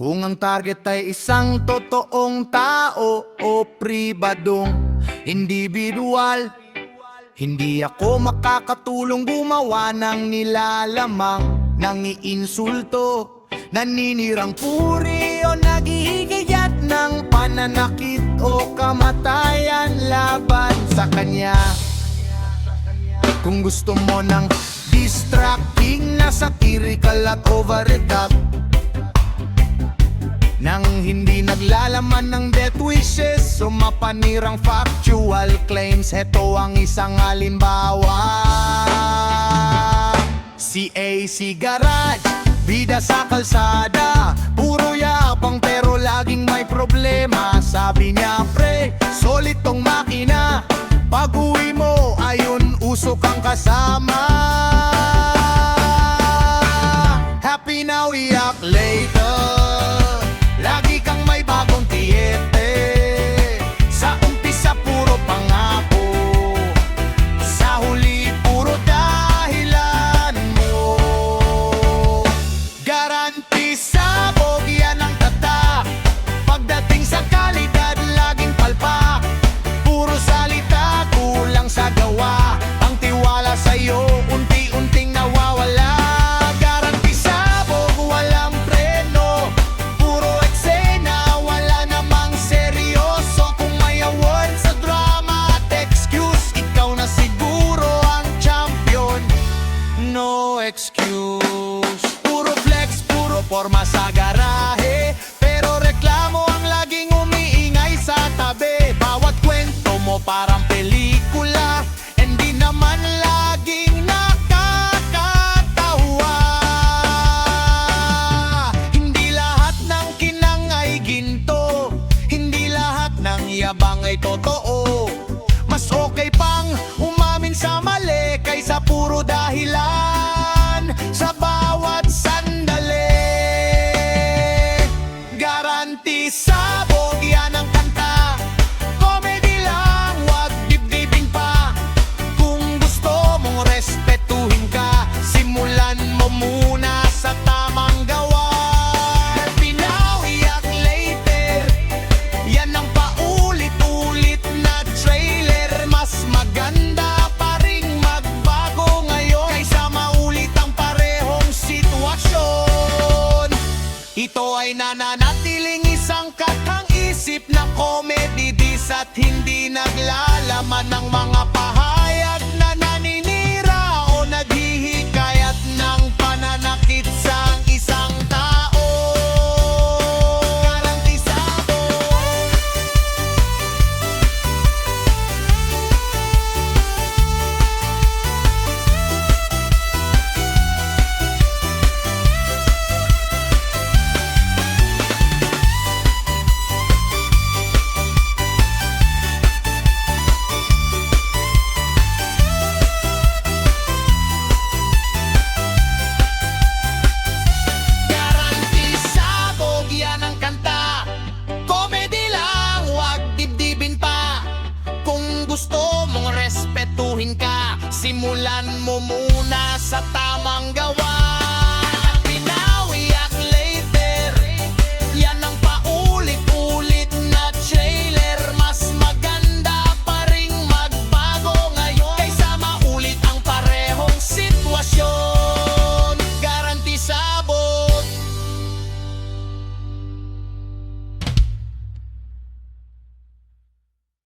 Kung ang target ay isang totoong tao o pribadong individual, hindi ako makakatulong gumawa ng nilalamang nangiinsulto, naninirang puri o naghihigayat ng pananakit o kamatayan laban sa kanya. Kung gusto mo ng distracting na satirical at over the top, nang hindi naglalaman ng death wishes o mapanirang factual claims, heto ang isang halimbawa. Si AC Garage, bida sa kalsada, puro yapang pero laging may problema. Sabi niya, pre, solid tong makina, pag uwi mo, ayun, usok ang kasama. Happy now, iyak later. Lagi kang may bagong tiyete. Sa umpisa puro pangako, sa huli puro dahilan mo. Garanti sa bogyan ng tatak, pagdating sa kalidad laging palpak. Puro salita, kulang sa gawa, ang tiwala sa'yo unti-unting nawawala. Excuse. Puro flex, puro forma sa garahe, pero reklamo ang laging umiingay sa tabi. Bawat kwento mo parang pelikula, hindi naman laging nakakatawa. Hindi lahat ng kinang ay ginto, hindi lahat ng yabang ay totoo. Mas okay pang umamin sa mali kaysa puro dahilan sa bawat sandali. Garanti sa bogyan ng kanta, comedy lang, wag dibdibin pa. Kung gusto mong respetuhin ka, simulan mo muna sa tamang gawa. Happy now, iyak later, yan ang paulit-ulit na trailer. Mas maganda pa ring magbago ngayon kaysa maulit ang parehong sitwasyon. Ito ay nananatiling isang katang isip na comedy dis at hindi naglalaman ng mga pahayag na naninira o naghihikayat ng pananakit sa isang tao. Garantisado. Gusto mong respetuhin ka, simulan mo muna sa tamang gawa.